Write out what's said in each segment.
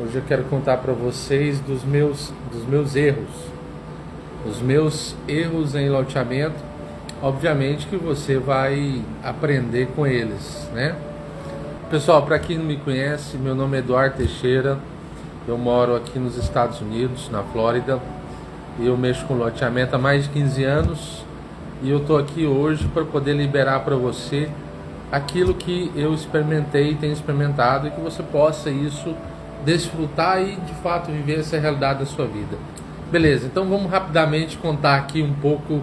Hoje eu quero contar para vocês dos meus erros. Os meus erros em loteamento. Obviamente que você vai aprender com eles, né? Pessoal, para quem não me conhece, meu nome é Eduardo Teixeira. Eu moro aqui nos Estados Unidos, na Flórida. E eu mexo com loteamento há mais de 15 anos. E eu estou aqui hoje para poder liberar para você aquilo que eu experimentei e tenho experimentado, e que você possa desfrutar e de fato viver essa realidade da sua vida. Beleza, então vamos rapidamente contar aqui um pouco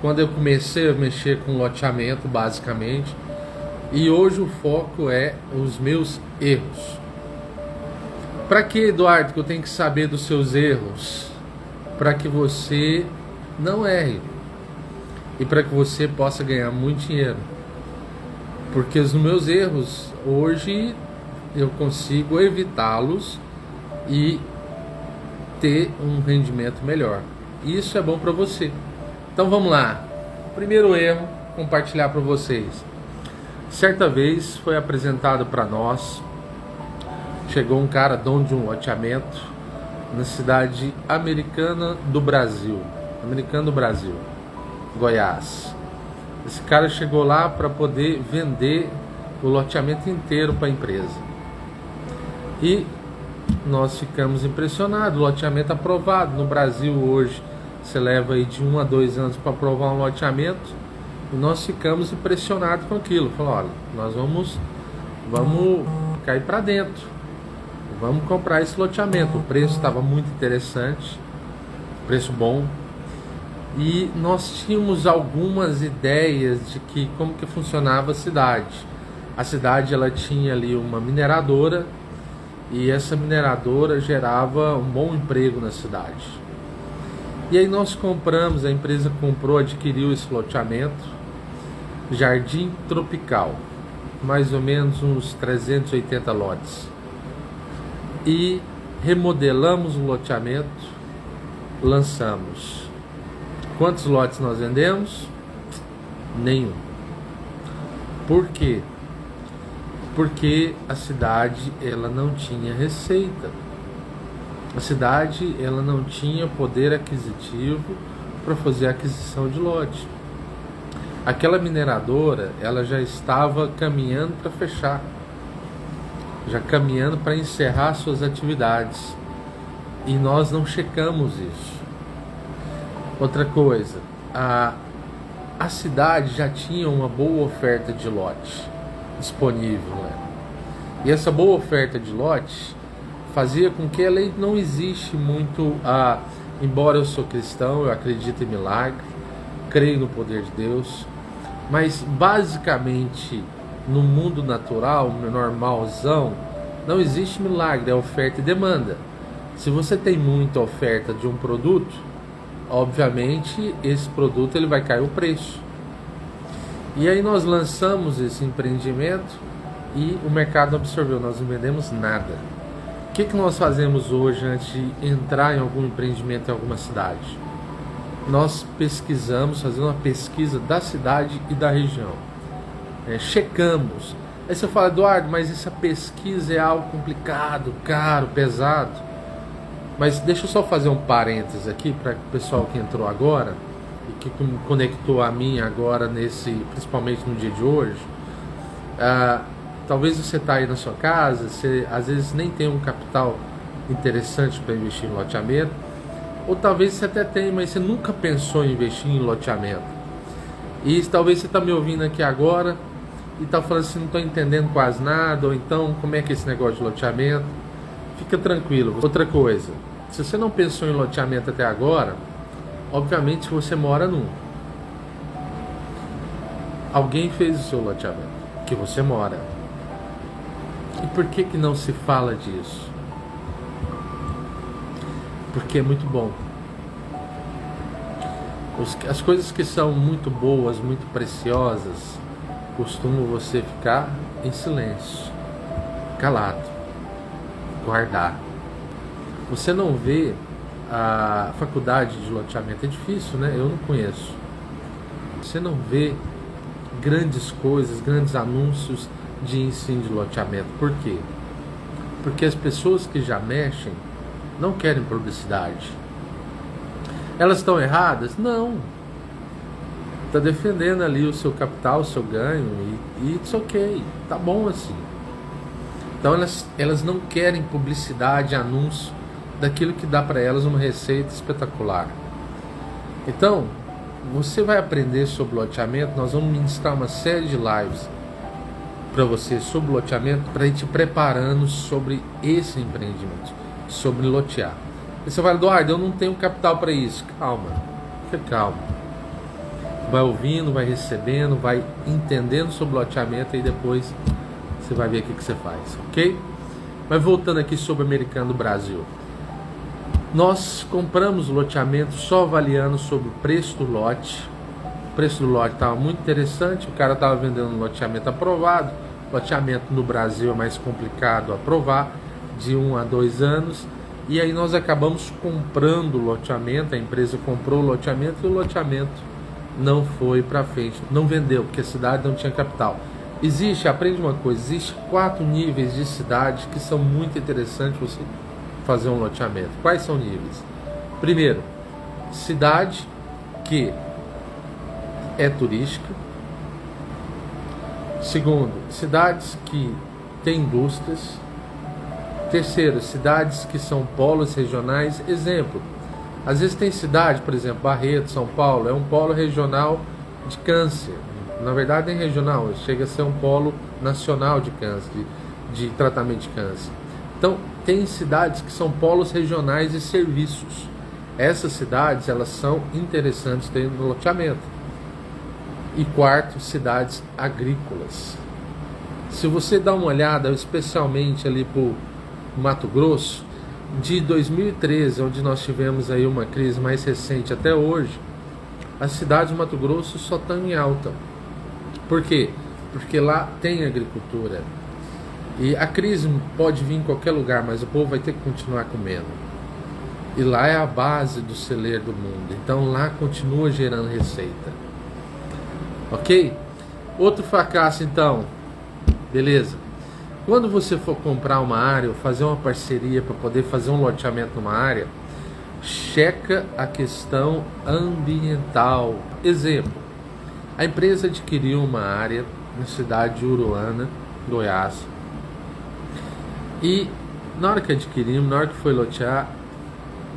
quando eu comecei a mexer com loteamento, basicamente. E hoje o foco é os meus erros. Para que, Eduardo, que eu tenho que saber dos seus erros? Para que você não erre e para que você possa ganhar muito dinheiro. Porque os meus erros hoje eu consigo evitá-los e ter um rendimento melhor. Isso é bom para você. Então vamos lá. Primeiro erro, compartilhar para vocês. Certa vez foi apresentado para nós, chegou um cara, dono de um loteamento na cidade americana do Brasil, Goiás. Esse cara chegou lá para poder vender o loteamento inteiro para a empresa. E nós ficamos impressionados. O loteamento aprovado. No Brasil hoje você leva aí de 1 a 2 anos para aprovar um loteamento. E nós ficamos impressionados com aquilo. Falou, olha, nós vamos cair para dentro. Vamos comprar esse loteamento. O preço estava muito interessante, preço bom. E nós tínhamos algumas ideias de que como que funcionava a cidade. A cidade ela tinha ali uma mineradora, e essa mineradora gerava um bom emprego na cidade. E aí nós compramos, a empresa comprou, adquiriu esse loteamento, Jardim Tropical, mais ou menos uns 380 lotes. E remodelamos o loteamento, lançamos. Quantos lotes nós vendemos? Nenhum. Por quê? Porque a cidade ela não tinha receita. A cidade ela não tinha poder aquisitivo para fazer a aquisição de lote. Aquela mineradora ela já estava caminhando para fechar, já caminhando para encerrar suas atividades, e nós não checamos isso. Outra coisa, a cidade já tinha uma boa oferta de lote disponível, né? E essa boa oferta de lote fazia com que ela não existe muito, embora eu sou cristão, eu acredito em milagre, creio no poder de Deus, mas basicamente no mundo natural, no normalzão, não existe milagre, é oferta e demanda. Se você tem muita oferta de um produto, obviamente esse produto ele vai cair o preço. E aí nós lançamos esse empreendimento e o mercado absorveu, nós não vendemos nada. O que nós fazemos hoje antes de entrar em algum empreendimento em alguma cidade? Nós pesquisamos, fazemos uma pesquisa da cidade e da região, checamos. Aí você fala, Eduardo, mas essa pesquisa é algo complicado, caro, pesado. Mas deixa eu só fazer um parênteses aqui para o pessoal que entrou agora e que conectou a mim agora, principalmente no dia de hoje. Talvez você está aí na sua casa, você às vezes nem tem um capital interessante para investir em loteamento, ou talvez você até tenha, mas você nunca pensou em investir em loteamento. E talvez você está me ouvindo aqui agora e está falando assim, não estou entendendo quase nada, ou então como é que é esse negócio de loteamento. Fica tranquilo. Outra coisa, se você não pensou em loteamento até agora, obviamente você mora num. Alguém fez o seu loteamento, que você mora. E por que não se fala disso? Porque é muito bom. As coisas que são muito boas, muito preciosas, costumam você ficar em silêncio, calado, guardar. Você não vê a faculdade de loteamento, é difícil, né? Eu não conheço. Você não vê grandes coisas, grandes anúncios de ensino de loteamento. Por quê? Porque as pessoas que já mexem não querem publicidade. Elas estão erradas? Não. Está defendendo ali o seu capital, o seu ganho, e it's ok, tá bom assim. Então elas não querem publicidade, anúncio daquilo que dá para elas uma receita espetacular. Então, você vai aprender sobre loteamento. Nós vamos ministrar uma série de lives para você sobre loteamento, para ir te preparando sobre esse empreendimento, sobre lotear. E você vai, Eduardo, eu não tenho capital para isso. Calma, fica calmo. Vai ouvindo, vai recebendo, vai entendendo sobre loteamento e depois você vai ver o que você faz, ok? Mas voltando aqui sobre o Americano do Brasil. Nós compramos o loteamento só avaliando sobre o preço do lote. O preço do lote estava muito interessante, o cara estava vendendo um loteamento aprovado. Loteamento no Brasil é mais complicado aprovar, de 1 a 2 anos. E aí nós acabamos comprando o loteamento, a empresa comprou o loteamento e o loteamento não foi para frente, não vendeu, porque a cidade não tinha capital. Aprende uma coisa, existe 4 níveis de cidade que são muito interessantes você fazer um loteamento. Quais são níveis? Primeiro, cidade que é turística. Segundo, cidades que têm indústrias. Terceiro, cidades que são polos regionais. Exemplo, às vezes tem cidade, por exemplo, Barreto, São Paulo, é um polo regional de câncer. Na verdade nem regional, chega a ser um polo nacional de câncer, de tratamento de câncer. Então, tem cidades que são polos regionais de serviços. Essas cidades, elas são interessantes ter no loteamento. E quarto, cidades agrícolas. Se você dá uma olhada, especialmente ali para o Mato Grosso, de 2013, onde nós tivemos aí uma crise mais recente até hoje, as cidades do Mato Grosso só estão em alta. Por quê? Porque lá tem agricultura. E a crise pode vir em qualquer lugar, mas o povo vai ter que continuar comendo. E lá é a base do celeiro do mundo. Então lá continua gerando receita. Ok? Outro fracasso então. Beleza. Quando você for comprar uma área ou fazer uma parceria para poder fazer um loteamento numa área, checa a questão ambiental. Exemplo, a empresa adquiriu uma área na cidade de Uruana, Goiás. E na hora que adquirimos, na hora que foi lotear,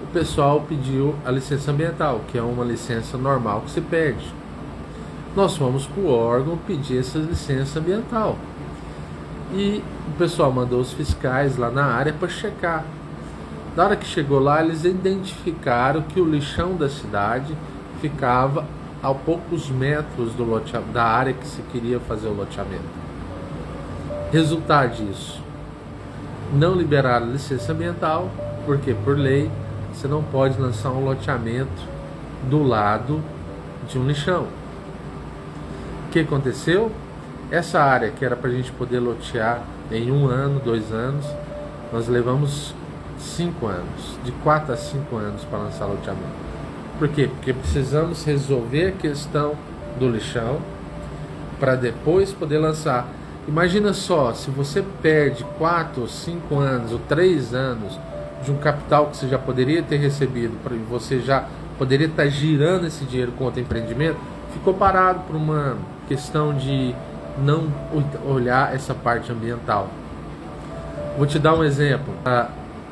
o pessoal pediu a licença ambiental, que é uma licença normal que se pede. Nós fomos para o órgão pedir essa licença ambiental. E o pessoal mandou os fiscais lá na área para checar. Na hora que chegou lá, eles identificaram que o lixão da cidade ficava a poucos metros do loteamento, da área que se queria fazer o loteamento. Resultado disso, não liberaram licença ambiental, porque por lei você não pode lançar um loteamento do lado de um lixão. O que aconteceu? Essa área que era para a gente poder lotear em 1 ano, 2 anos, nós levamos 5 anos, de 4 a 5 anos para lançar loteamento. Por quê? Porque precisamos resolver a questão do lixão para depois poder lançar. Imagina só, se você perde 4 ou 5 anos ou 3 anos de um capital que você já poderia ter recebido, você já poderia estar girando esse dinheiro com outro empreendimento, ficou parado por uma questão de não olhar essa parte ambiental. Vou te dar um exemplo.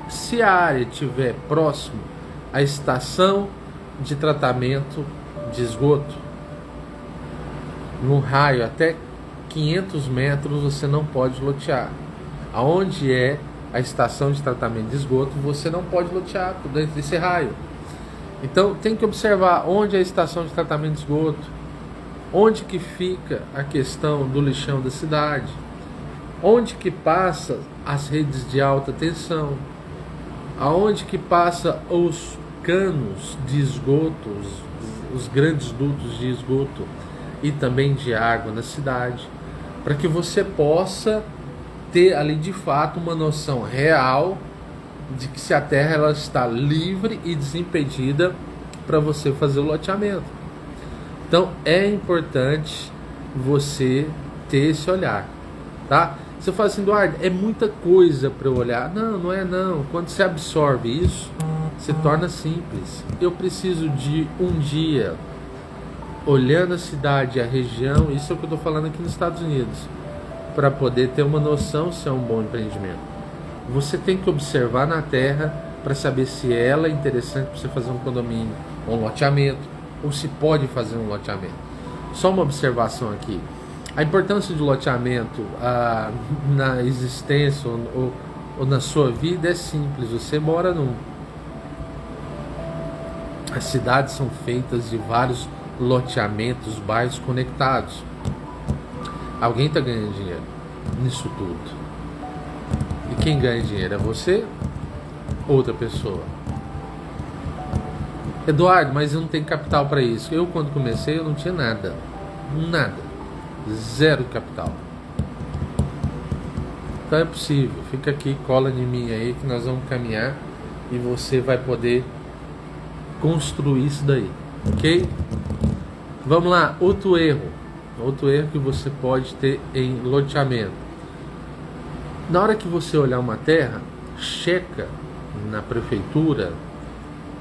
Se a área estiver próximo à estação de tratamento de esgoto, no raio até 500 metros você não pode lotear. Aonde é a estação de tratamento de esgoto, você não pode lotear dentro desse raio. Então tem que observar onde é a estação de tratamento de esgoto, onde que fica a questão do lixão da cidade, onde que passa as redes de alta tensão, aonde que passa os canos de esgoto, os grandes dutos de esgoto e também de água na cidade, para que você possa ter ali de fato uma noção real de que se a terra ela está livre e desimpedida para você fazer o loteamento. Então é importante você ter esse olhar, tá? Você fala assim, Eduardo, é muita coisa para eu olhar. Não, não é não. Quando você absorve isso, se torna simples. Eu preciso de um dia olhando a cidade, a região, isso é o que eu estou falando aqui nos Estados Unidos, para poder ter uma noção se é um bom empreendimento. Você tem que observar na terra para saber se ela é interessante para você fazer um condomínio ou um loteamento, ou se pode fazer um loteamento. Só uma observação aqui. A importância do loteamento na existência ou na sua vida é simples. Você mora num... As cidades são feitas de vários loteamentos, bairros conectados. Alguém está ganhando dinheiro nisso tudo. E quem ganha dinheiro é você? Outra pessoa. Eduardo, mas eu não tenho capital para isso. Eu, quando comecei, eu não tinha nada. Nada. Zero capital. Então é possível. Fica aqui, cola em mim aí, que nós vamos caminhar e você vai poder construir isso daí. Ok? Vamos lá, outro erro que você pode ter em loteamento. Na hora que você olhar uma terra, checa na prefeitura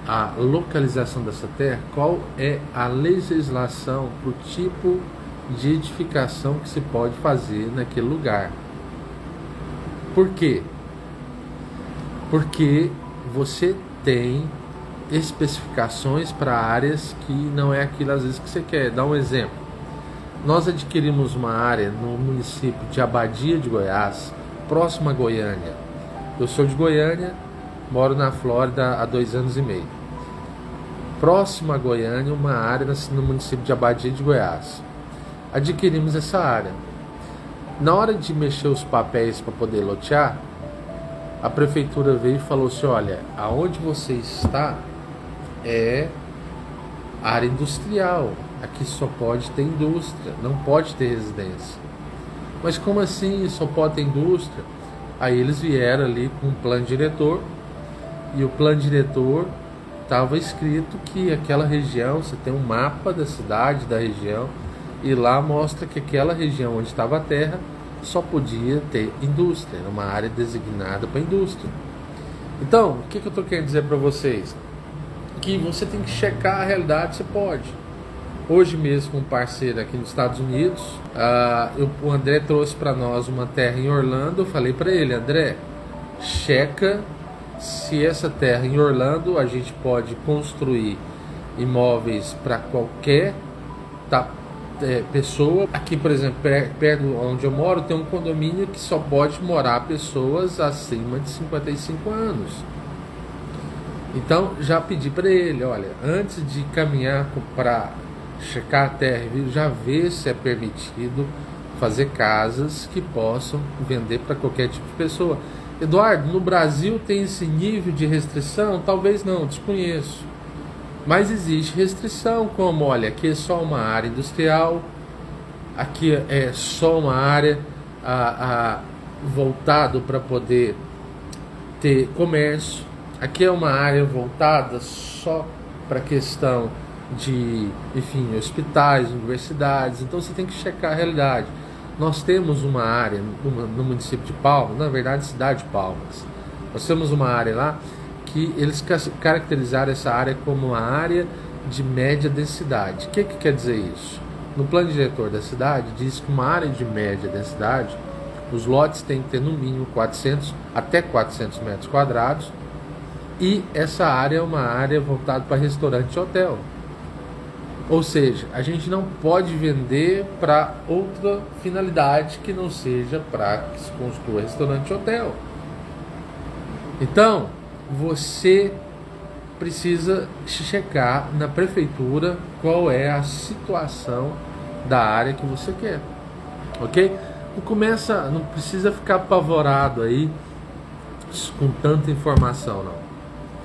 a localização dessa terra, qual é a legislação para o tipo de edificação que se pode fazer naquele lugar. Por quê? Porque você tem especificações para áreas que não é aquilo às vezes que você quer. Dá um exemplo. Nós adquirimos uma área no município de Abadia de Goiás, próximo a Goiânia. Eu sou de Goiânia, moro na Flórida há 2 anos e meio. Próximo a Goiânia, uma área no município de Abadia de Goiás. Adquirimos essa área. Na hora de mexer os papéis para poder lotear, a prefeitura veio e falou assim, olha, aonde você está é área industrial, aqui só pode ter indústria, não pode ter residência. Mas como assim só pode ter indústria? Aí eles vieram ali com um plano diretor, e o plano diretor estava escrito que aquela região, você tem um mapa da cidade, da região, e lá mostra que aquela região onde estava a terra só podia ter indústria, era uma área designada para indústria. Então, o que eu estou querendo dizer para vocês? Que você tem que checar a realidade, você pode. Hoje mesmo, com um parceiro aqui nos Estados Unidos, o André trouxe para nós uma terra em Orlando. Eu falei para ele, André, checa se essa terra em Orlando a gente pode construir imóveis para qualquer pessoa. Aqui, por exemplo, perto onde eu moro, tem um condomínio que só pode morar pessoas acima de 55 anos. Então, já pedi para ele, olha, antes de caminhar para checar a terra, já vê se é permitido fazer casas que possam vender para qualquer tipo de pessoa. Eduardo, no Brasil tem esse nível de restrição? Talvez não, desconheço. Mas existe restrição, como, olha, aqui é só uma área industrial, aqui é só uma área voltado para poder ter comércio, aqui é uma área voltada só para questão de, enfim, hospitais, universidades. Então você tem que checar a realidade. Nós temos uma área no município de Palmas, na verdade cidade de Palmas, nós temos uma área lá que eles caracterizaram essa área como uma área de média densidade. O que quer dizer isso? No plano diretor da cidade diz que uma área de média densidade, os lotes têm que ter no mínimo 400 até 400 metros quadrados, e essa área é uma área voltada para restaurante e hotel. Ou seja, a gente não pode vender para outra finalidade que não seja para que se construa restaurante e hotel. Então, você precisa checar na prefeitura qual é a situação da área que você quer, ok? Não precisa ficar apavorado aí com tanta informação, não.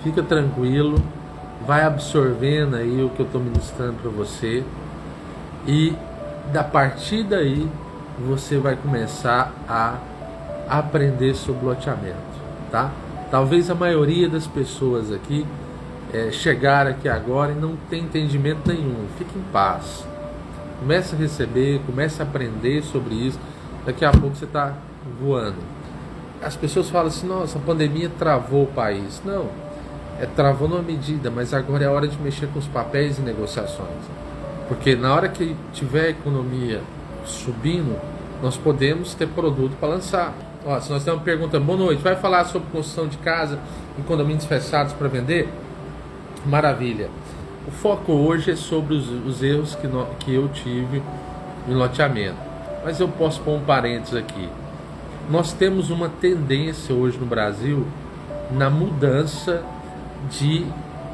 Fica tranquilo, vai absorvendo aí o que eu estou ministrando para você, e da partir daí você vai começar a aprender sobre loteamento, tá? Talvez a maioria das pessoas aqui chegaram aqui agora e não tem entendimento nenhum. Fique em paz. Comece a receber, comece a aprender sobre isso. Daqui a pouco você está voando. As pessoas falam assim, nossa, a pandemia travou o país. Não, travou numa medida, mas agora é a hora de mexer com os papéis e negociações. Porque na hora que tiver a economia subindo, nós podemos ter produto para lançar. Ó, se nós temos uma pergunta, boa noite, vai falar sobre construção de casa em condomínios fechados para vender? Maravilha. O foco hoje é sobre os erros que eu tive em loteamento. Mas eu posso pôr um parênteses aqui. Nós temos uma tendência hoje no Brasil na mudança de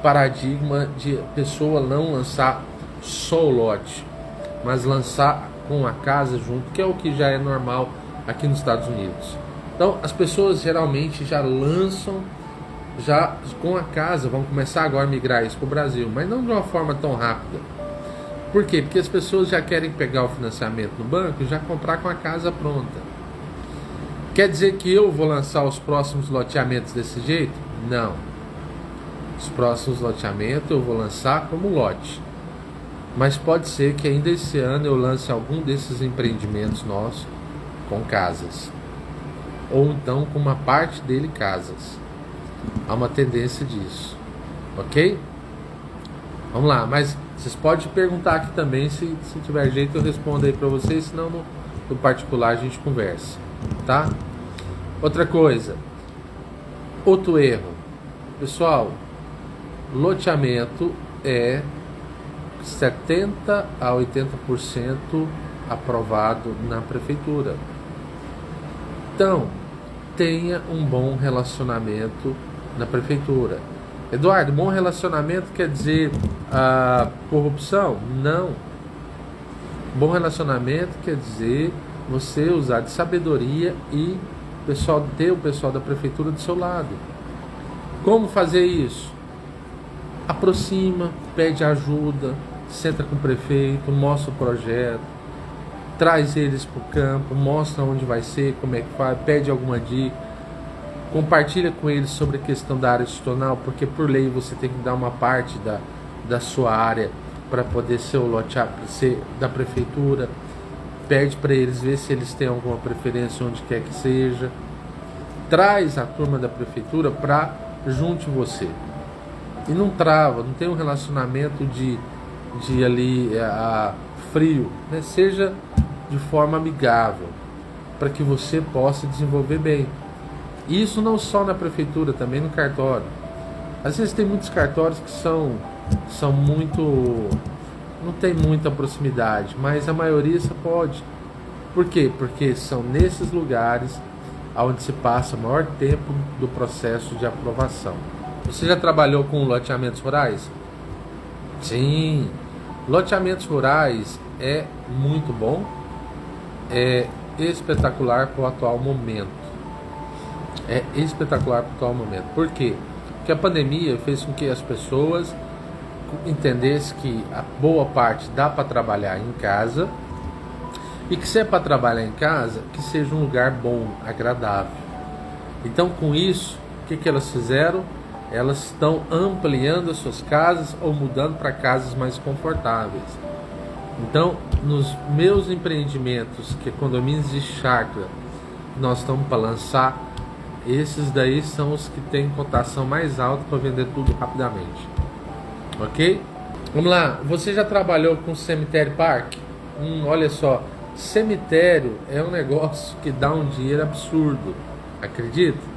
paradigma de pessoa não lançar só o lote, mas lançar com a casa junto, que é o que já é normal aqui nos Estados Unidos. Então as pessoas geralmente já lançam já com a casa, vão começar agora a migrar isso para o Brasil, mas não de uma forma tão rápida. Por quê? Porque as pessoas já querem pegar o financiamento no banco e já comprar com a casa pronta. Quer dizer que eu vou lançar os próximos loteamentos desse jeito? Não. Os próximos loteamentos eu vou lançar como lote. Mas pode ser que ainda esse ano eu lance algum desses empreendimentos nossos com casas. Ou então com uma parte dele casas. Há uma tendência disso. Ok? Vamos lá, mas vocês podem perguntar aqui também, se tiver jeito eu respondo aí para vocês, senão no particular a gente conversa, tá? Outra coisa, outro erro, pessoal, loteamento é 70 a 80% aprovado na prefeitura. Então, tenha um bom relacionamento na prefeitura. Eduardo, bom relacionamento quer dizer corrupção? Não. Bom relacionamento quer dizer você usar de sabedoria e ter o pessoal da prefeitura do seu lado. Como fazer isso? Aproxima, pede ajuda, senta com o prefeito, mostra o projeto, traz eles para o campo, mostra onde vai ser, como é que faz, pede alguma dica. Compartilha com eles sobre a questão da área institucional, porque por lei você tem que dar uma parte da sua área para poder ser o lote ser da prefeitura. Pede para eles ver se eles têm alguma preferência onde quer que seja. Traz a turma da prefeitura para junto você. E não trava, não tem um relacionamento de ali frio, né? Seja de forma amigável, para que você possa desenvolver bem. Isso não só na prefeitura, também no cartório. Às vezes tem muitos cartórios que são muito... não tem muita proximidade, mas a maioria você pode. Por quê? Porque são nesses lugares onde se passa o maior tempo do processo de aprovação. Você já trabalhou com loteamentos rurais? Sim. Loteamentos rurais é muito bom, é espetacular para o atual momento. É espetacular para o atual momento. Por quê? Porque a pandemia fez com que as pessoas entendessem que a boa parte dá para trabalhar em casa, e que se é para trabalhar em casa, que seja um lugar bom, agradável. Então com isso, o que elas fizeram? Elas estão ampliando as suas casas ou mudando para casas mais confortáveis. Então, nos meus empreendimentos, que é condomínios de chácara, nós estamos para lançar, esses daí são os que têm cotação mais alta para vender tudo rapidamente. Ok? Vamos lá, você já trabalhou com cemitério parque? Olha só, cemitério é um negócio que dá um dinheiro absurdo, acredita?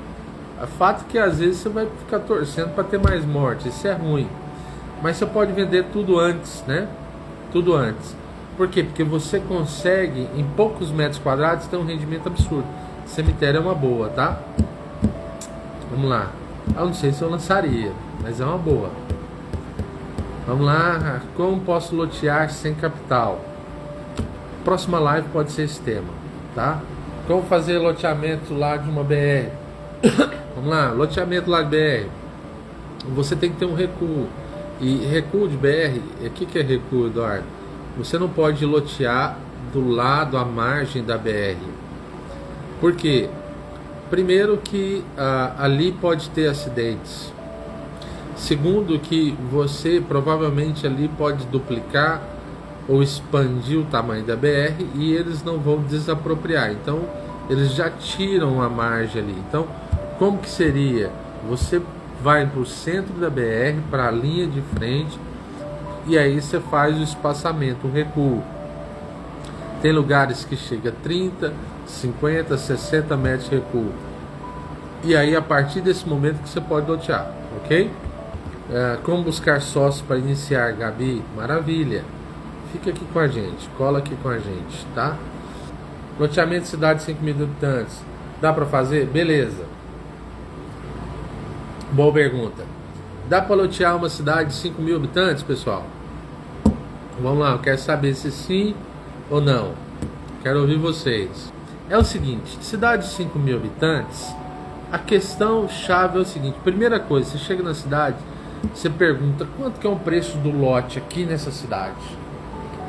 O fato é que às vezes você vai ficar torcendo para ter mais morte, isso é ruim. Mas você pode vender tudo antes, né? Tudo antes. Por quê? Porque você consegue, em poucos metros quadrados, ter um rendimento absurdo. Cemitério é uma boa, tá? Vamos lá. Eu não sei se eu lançaria, mas é uma boa. Vamos lá. Como posso lotear sem capital? Próxima live pode ser esse tema, tá? Como fazer loteamento lá de uma BR? Vamos lá, loteamento lá de BR. Você tem que ter um recuo. E recuo de BR, o que é recuo, Eduardo? Você não pode lotear do lado, à margem da BR. Por quê? Primeiro que ali pode ter acidentes. Segundo que você provavelmente ali pode duplicar ou expandir o tamanho da BR e eles não vão desapropriar. Então eles já tiram a margem ali. Então, como que seria? Você vai para o centro da BR, para a linha de frente, e aí você faz o espaçamento, o recuo. Tem lugares que chega a 30, 50, 60 metros de recuo. E aí, a partir desse momento que você pode lotear, ok? Como buscar sócio para iniciar, Gabi? Maravilha! Fica aqui com a gente, cola aqui com a gente, tá? Loteamento de cidade de 5 mil habitantes. Dá para fazer? Beleza. Boa pergunta. Dá para lotear uma cidade de 5 mil habitantes, pessoal? Vamos lá, eu quero saber se sim ou não. Quero ouvir vocês. É o seguinte, cidade de 5 mil habitantes, a questão chave é o seguinte. Primeira coisa, você chega na cidade, você pergunta quanto que é o preço do lote aqui nessa cidade.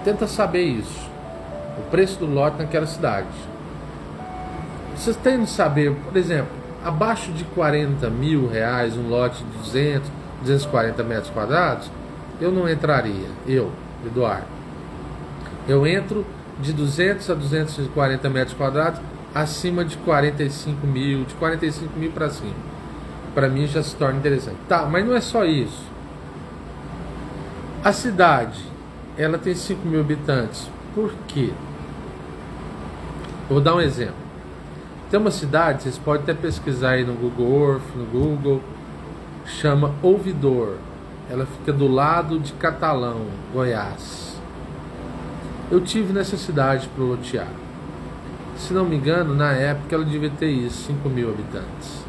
Tenta saber isso. O preço do lote naquela cidade. Vocês têm de saber, por exemplo, abaixo de 40 mil reais um lote de 200, 240 metros quadrados, eu não entraria. Eu, Eduardo. Eu entro de 200 a 240 metros quadrados acima de 45 mil, de 45 mil para cima. Para mim já se torna interessante. Tá, mas não é só isso. A cidade, ela tem 5 mil habitantes. Por quê? Eu vou dar um exemplo. Tem uma cidade, vocês podem até pesquisar aí no Google Earth, no Google, chama Ouvidor. Ela fica do lado de Catalão, Goiás. Eu tive nessa cidade para lotear. Se não me engano, na época ela devia ter isso, 5 mil habitantes.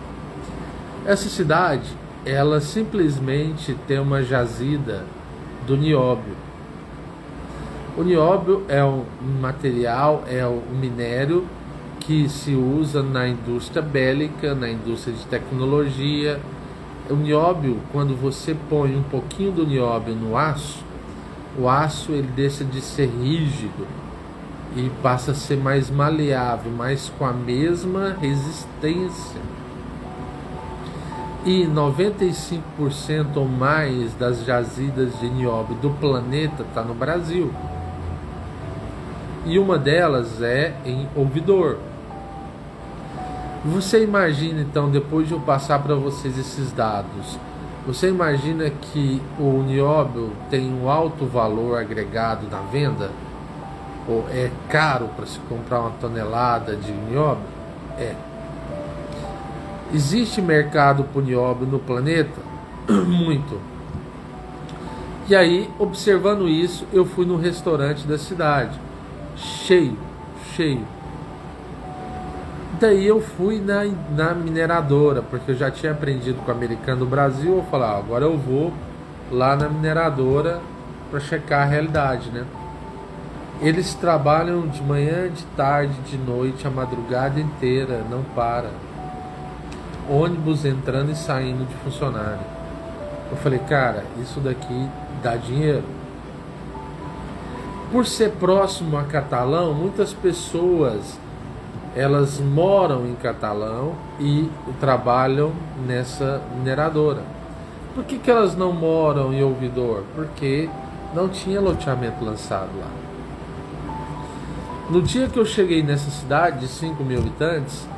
Essa cidade, ela simplesmente tem uma jazida do nióbio. O nióbio é um material, é um minério que se usa na indústria bélica, na indústria de tecnologia. O nióbio, quando você põe um pouquinho do nióbio no aço, o aço ele deixa de ser rígido e passa a ser mais maleável, mas com a mesma resistência. E 95% ou mais das jazidas de nióbio do planeta está no Brasil. E uma delas é em Ouvidor. Você imagina então, depois de eu passar para vocês esses dados, você imagina que o nióbio tem um alto valor agregado na venda? Ou é caro para se comprar uma tonelada de nióbio? É. Existe mercado para o nióbio no planeta? Muito. E aí, observando isso, eu fui no restaurante da cidade. Cheio. Daí eu fui na mineradora, porque eu já tinha aprendido com o americano do Brasil. Eu falei, agora eu vou lá na mineradora para checar a realidade, né? Eles trabalham de manhã, de tarde, de noite, a madrugada inteira, não para. Ônibus entrando e saindo de funcionário. Eu falei, cara, isso daqui dá dinheiro. Por ser próximo a Catalão, muitas pessoas elas moram em Catalão e trabalham nessa mineradora. Por que elas não moram em Ouvidor? Porque não tinha loteamento lançado lá. No dia que eu cheguei nessa cidade de 5 mil habitantes,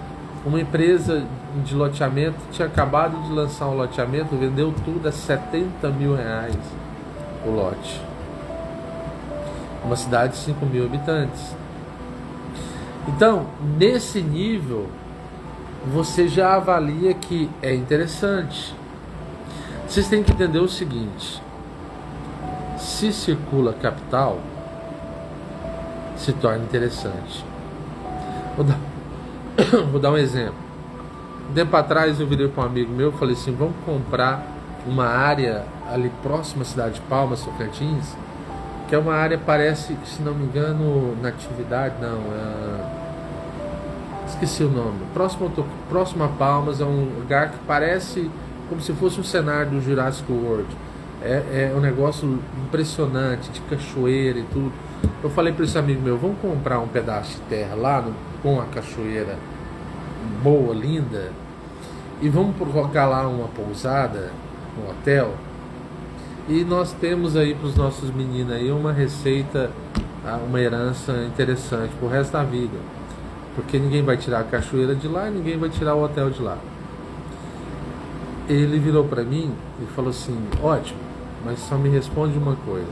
uma empresa de loteamento tinha acabado de lançar um loteamento, vendeu tudo a 70 mil reais o lote. Uma cidade de 5 mil habitantes. Então, nesse nível, você já avalia que é interessante. Vocês têm que entender o seguinte: se circula capital, se torna interessante. Vou dar um exemplo. Um tempo atrás eu virei para um amigo meu e falei assim, vamos comprar uma área ali próxima à cidade de Palmas, Tocantins, que é uma área, parece, se não me engano, Natividade, não, esqueci o nome. Próximo a Palmas, é um lugar que parece como se fosse um cenário do Jurassic World. É um negócio impressionante, de cachoeira e tudo. Eu falei para esse amigo meu, vamos comprar um pedaço de terra lá com a cachoeira boa, linda, e vamos colocar lá uma pousada, um hotel. E nós temos aí para os nossos meninos aí uma receita, uma herança interessante pro resto da vida. porque ninguém vai tirar a cachoeira de lá e ninguém vai tirar o hotel de lá. Ele virou para mim e falou assim: ótimo, mas só me responde uma coisa: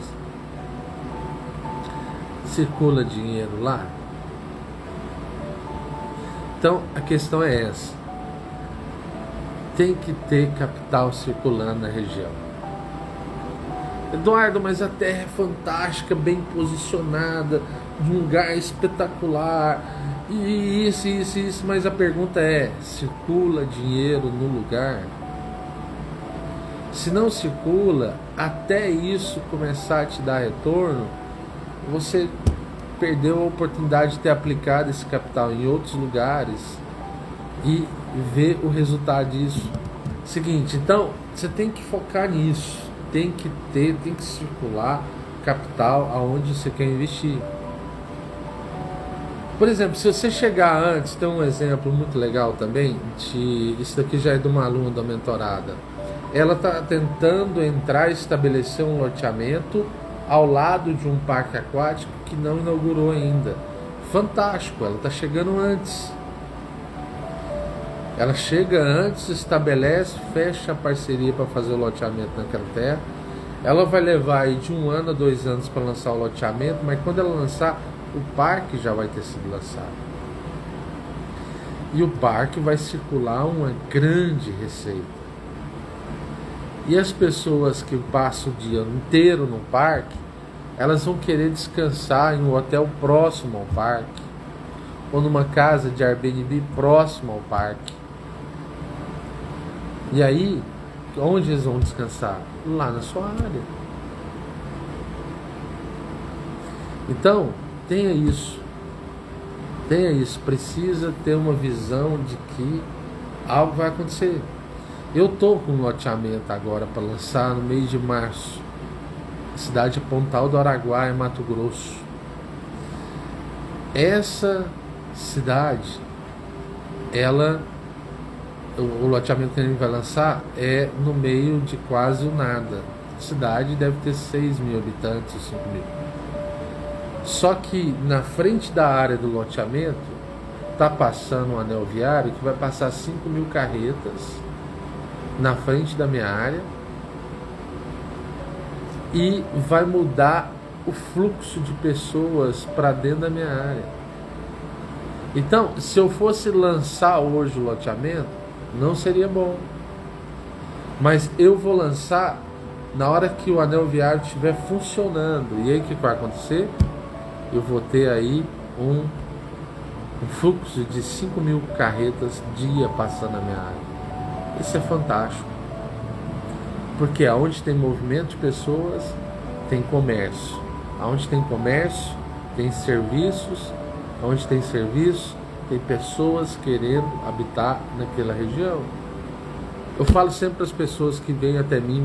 circula dinheiro lá? Então a questão é essa: tem que ter capital circulando na região. Eduardo, mas a terra é fantástica, bem posicionada, de um lugar espetacular, e isso, mas a pergunta é: circula dinheiro no lugar? Se não circula, até isso começar a te dar retorno, você perdeu a oportunidade de ter aplicado esse capital em outros lugares e ver o resultado disso. Seguinte, então você tem que focar nisso, tem que circular capital aonde você quer investir. Por exemplo, se você chegar antes, tem um exemplo muito legal também, isso daqui já é de uma aluna da mentorada. Ela está tentando entrar e estabelecer um loteamento ao lado de um parque aquático que não inaugurou ainda. Fantástico, ela está chegando antes. Ela chega antes, estabelece, fecha a parceria para fazer o loteamento naquela terra. Ela vai levar aí de 1 ano a 2 anos para lançar o loteamento, mas quando ela lançar, o parque já vai ter sido lançado. E o parque vai circular uma grande receita. E as pessoas que passam o dia inteiro no parque, elas vão querer descansar em um hotel próximo ao parque, ou numa casa de Airbnb próximo ao parque. E aí, onde eles vão descansar? Lá na sua área. Então, tenha isso, precisa ter uma visão de que algo vai acontecer. Eu estou com um loteamento agora para lançar no mês de março, cidade de Pontal do Araguaia, Mato Grosso. Essa cidade, o loteamento que a gente vai lançar é no meio de quase o nada. A cidade deve ter 6 mil habitantes, 5 mil. Só que na frente da área do loteamento está passando um anel viário que vai passar 5 mil carretas na frente da minha área e vai mudar o fluxo de pessoas para dentro da minha área. Então, se eu fosse lançar hoje o loteamento, não seria bom. Mas eu vou lançar na hora que o anel viário estiver funcionando. E aí o que vai acontecer? Eu vou ter aí um fluxo de 5 mil carretas dia passando na minha área. Isso é fantástico. Porque aonde tem movimento de pessoas, tem comércio. Aonde tem comércio, tem serviços. Onde tem serviço, tem pessoas querendo habitar naquela região. Eu falo sempre para as pessoas que vêm até mim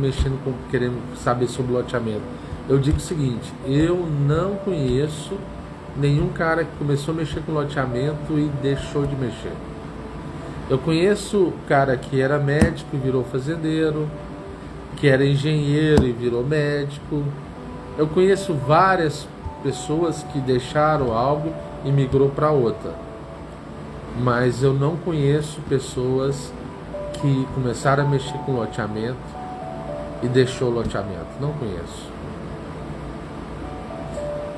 querendo saber sobre loteamento. Eu digo o seguinte: eu não conheço nenhum cara que começou a mexer com loteamento e deixou de mexer. Eu conheço cara que era médico e virou fazendeiro, que era engenheiro e virou médico. Eu conheço várias pessoas que deixaram algo e migrou para outra. Mas eu não conheço pessoas que começaram a mexer com loteamento e deixou o loteamento. Não conheço.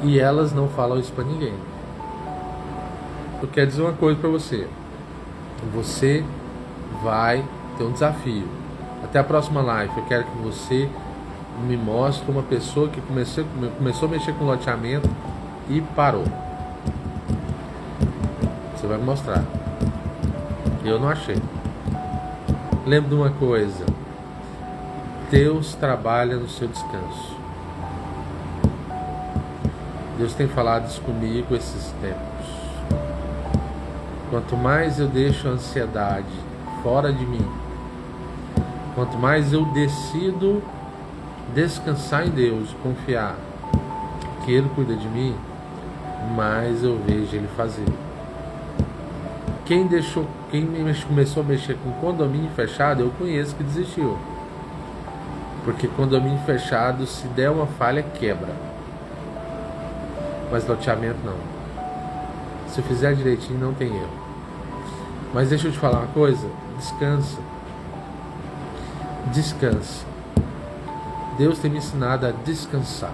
E elas não falam isso para ninguém. Eu quero dizer uma coisa para você. Você vai ter um desafio. Até a próxima live. Eu quero que você me mostre uma pessoa que começou a mexer com loteamento e parou. Você vai me mostrar. Eu não achei. Lembre de uma coisa: Deus trabalha no seu descanso. Deus tem falado isso comigo esses tempos. Quanto mais eu deixo a ansiedade fora de mim, quanto mais eu decido descansar em Deus, confiar que Ele cuida de mim, mais eu vejo Ele fazer. Quem começou a mexer com condomínio fechado, eu conheço que desistiu. Porque condomínio fechado, se der uma falha, quebra. Mas loteamento não. Se fizer direitinho, não tem erro. Mas deixa eu te falar uma coisa, descansa. Descansa. Deus tem me ensinado a descansar.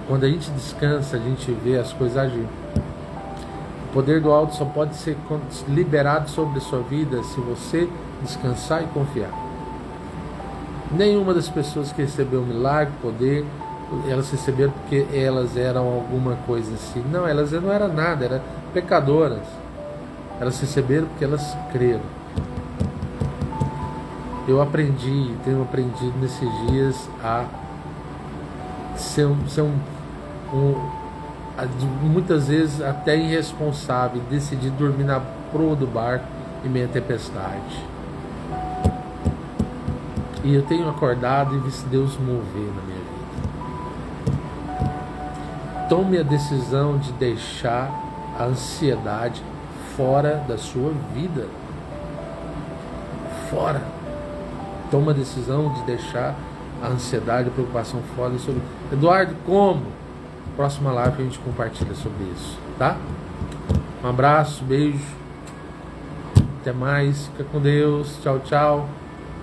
Quando a gente descansa, a gente vê as coisas agir. O poder do alto só pode ser liberado sobre a sua vida se você descansar e confiar. Nenhuma das pessoas que recebeu o milagre, poder, elas receberam porque elas eram alguma coisa assim. Não, elas não eram nada, eram pecadoras. Elas receberam porque elas creram. Eu aprendi, tenho aprendido nesses dias a ser muitas vezes até irresponsável, decidir dormir na proa do barco em meio à tempestade. E eu tenho acordado e visto Deus mover na minha vida. Tome a decisão de deixar a ansiedade fora da sua vida. Fora. Toma a decisão de deixar a ansiedade, a preocupação fora da sua vida. Eduardo, como? Próxima live a gente compartilha sobre isso, tá? Um abraço, beijo. Até mais. Fica com Deus. Tchau, tchau.